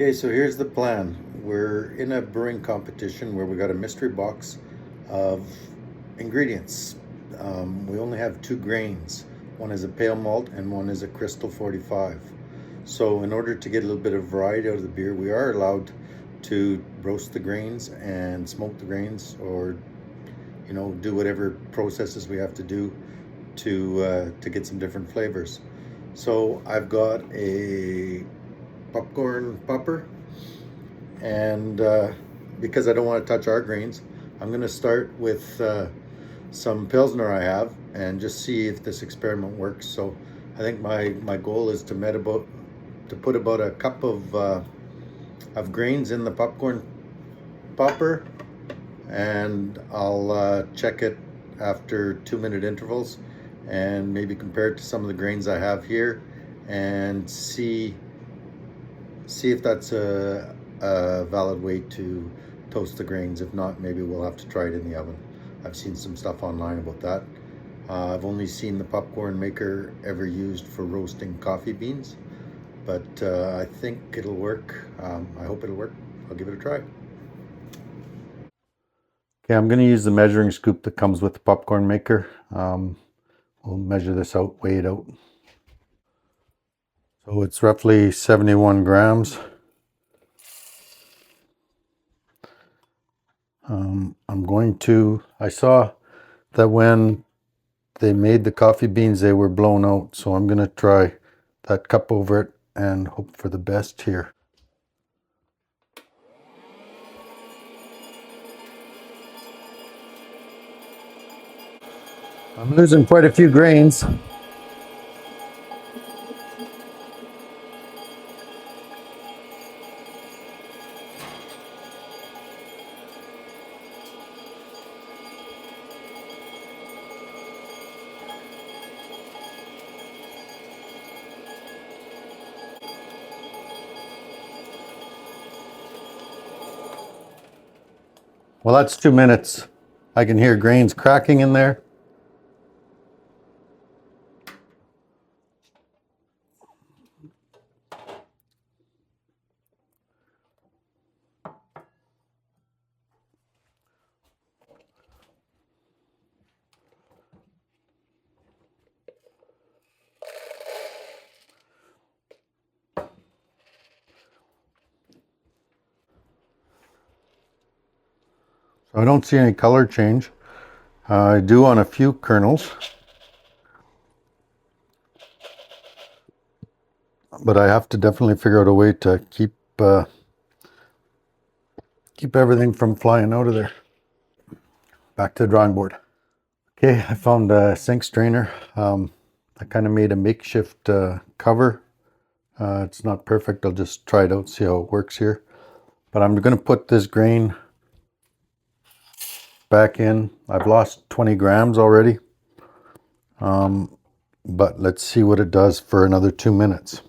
Okay, so here's the plan. We're in a brewing competition where we got a mystery box of ingredients. We only have two grains. One is a pale malt and one is a crystal 45. So in order to get a little bit of variety out of the beer, we are allowed to roast the grains and smoke the grains, or do whatever processes we have to do to get some different flavors. So I've got a popcorn popper, and because I don't want to touch our grains, I'm going to start with some Pilsner I have and just see if this experiment works. So I think my goal is to put about a cup of grains in the popcorn popper, and I'll check it after 2-minute intervals and maybe compare it to some of the grains I have here and see if that's a valid way to toast the grains. If not, maybe we'll have to try it in the oven. I've seen some stuff online about that. I've only seen the popcorn maker ever used for roasting coffee beans, but I think it'll work. I hope it'll work. I'll give it a try. Okay, I'm going to use the measuring scoop that comes with the popcorn maker. We'll measure this out, weigh it out. So it's roughly 71 grams. I saw that when they made the coffee beans, they were blown out. So I'm going to try that cup over it and hope for the best here. I'm losing quite a few grains. Well, that's 2 minutes. I can hear grains cracking in there. So I don't see any color change. I do on a few kernels, but I have to definitely figure out a way to keep everything from flying out of there. Back to the drawing board. Okay, I found a sink strainer. I kind of made a makeshift cover. It's not perfect. I'll just try it out, see how it works here. But I'm going to put this grain back in. I've lost 20 grams already. But let's see what it does for another 2 minutes.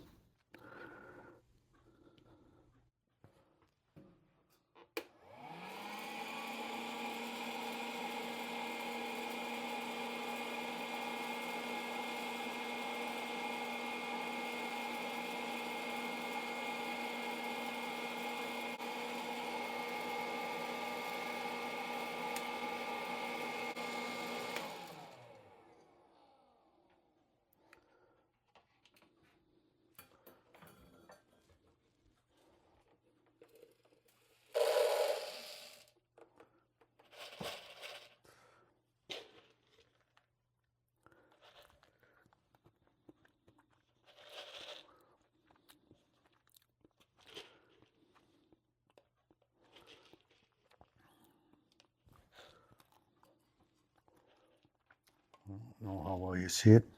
I don't know how well you see it.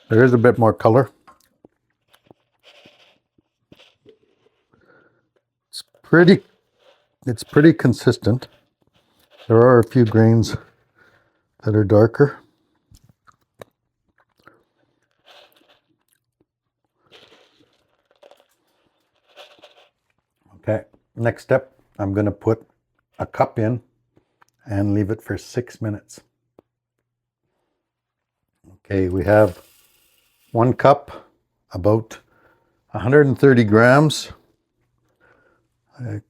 There is a bit more color. It's pretty consistent. There are a few grains that are darker. Okay, next step, I'm going to put a cup in and leave it for 6 minutes. Okay, we have 1 cup, about 130 grams. I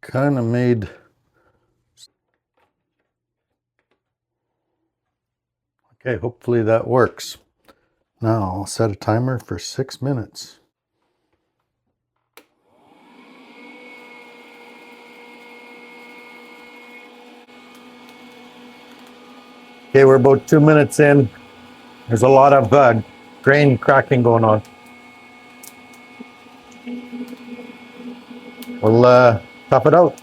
kind of made... Okay, hopefully that works. Now I'll set a timer for 6 minutes. Okay, we're about 2 minutes in. There's a lot of grain cracking going on. We'll tough it out.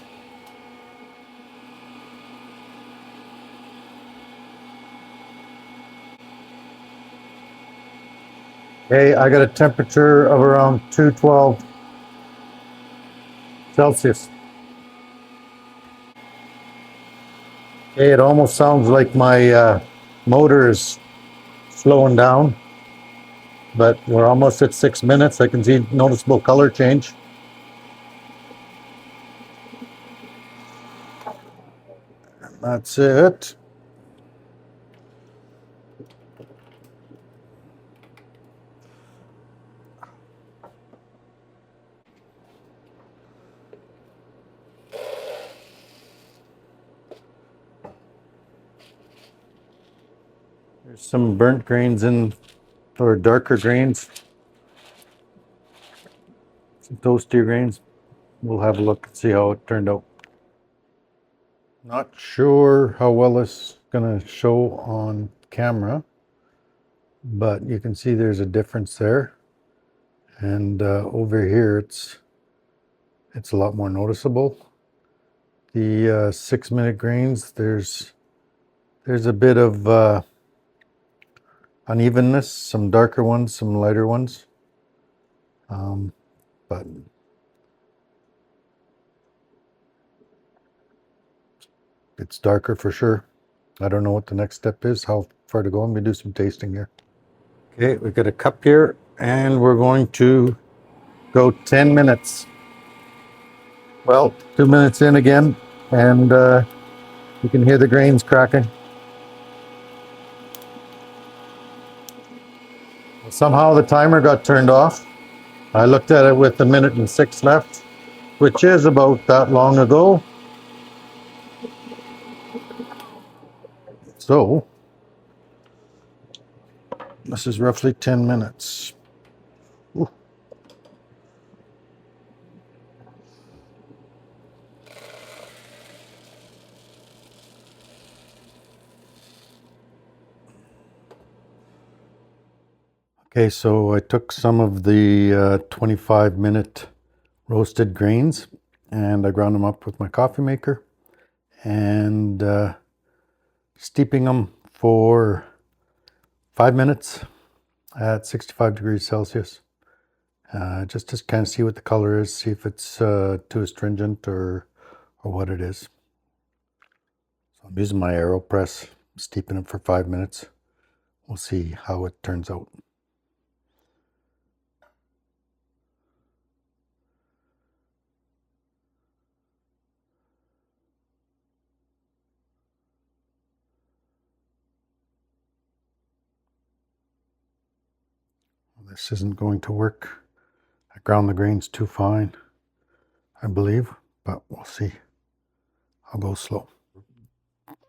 Okay, I got a temperature of around 212 Celsius. Okay, it almost sounds like my motor is slowing down, but we're almost at 6 minutes. I can see noticeable color change. That's it. There's some burnt grains in, or darker grains, some toastier grains. We'll have a look and see how it turned out. Not sure how well this is gonna show on camera, but you can see there's a difference there. And over here, it's a lot more noticeable. The 6 minute grains, there's a bit of unevenness, some darker ones, some lighter ones. But it's darker for sure. I don't know what the next step is, how far to go. I'm gonna do some tasting here. Okay, we've got a cup here and we're going to go 10 minutes. Well, 2 minutes in again, and you can hear the grains cracking. Somehow the timer got turned off. I looked at it with 1:06 left, which is about that long ago. So this is roughly 10 minutes. Ooh. Okay, so I took some of the 25-minute roasted grains and I ground them up with my coffee maker and steeping them for 5 minutes at 65 degrees Celsius. Just to kind of see what the color is, see if it's too astringent or what it is. So I'm using my AeroPress, steeping it for 5 minutes. We'll see how it turns out. This isn't going to work. I ground the grains too fine, I believe, but we'll see. I'll go slow.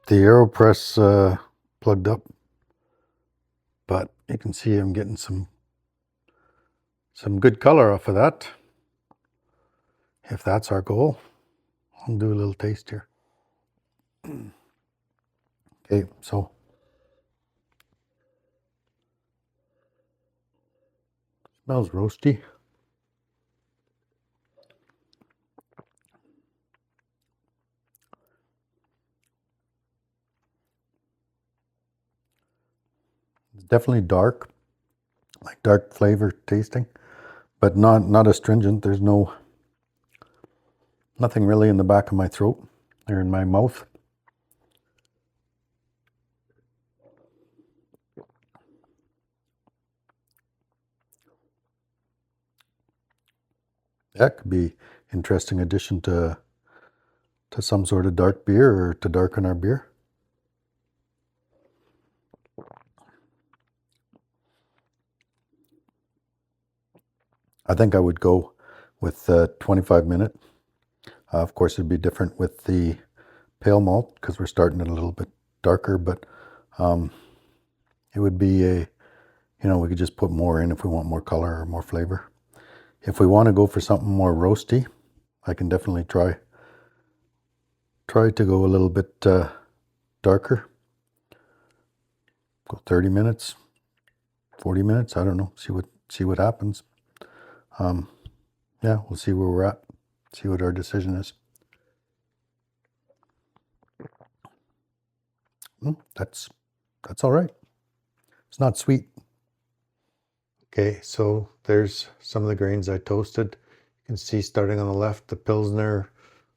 The AeroPress plugged up, but you can see I'm getting some good color off of that. If that's our goal, I'll do a little taste here. Okay, so smells roasty. It's definitely dark, like dark flavor tasting, but not astringent. There's nothing really in the back of my throat or in my mouth. That could be interesting addition to some sort of dark beer or to darken our beer. I think I would go with 25 minute Of course, it'd be different with the pale malt because we're starting it a little bit darker, but it would be we could just put more in if we want more color or more flavor. If we want to go for something more roasty, I can definitely try to go a little bit darker. Go 30 minutes, 40 minutes, I don't know. See what happens. Yeah, we'll see where we're at. See what our decision is. That's all right. It's not sweet. Okay, so there's some of the grains I toasted. You can see starting on the left, the Pilsner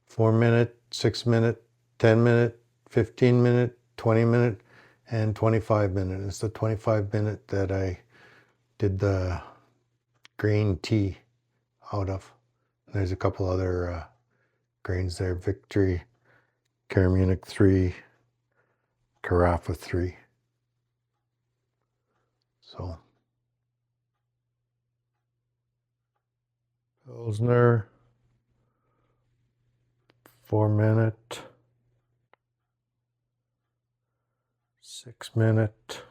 4-minute, 6-minute, 10-minute, 15-minute, 20-minute, and 25-minute. It's the 25-minute that I did the green tea out of. There's a couple other grains there: Victory, Caramunic 3, Carafa 3. So Pilsner 4-minute, 6-minute,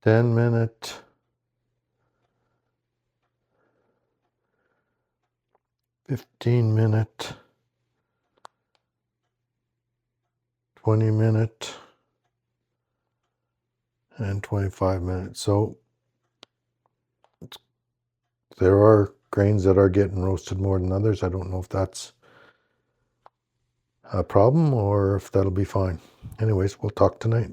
10-minute, 15-minute, 20-minute, and 25-minute. So there are grains that are getting roasted more than others. I don't know if that's a problem or if that'll be fine. Anyways, we'll talk tonight.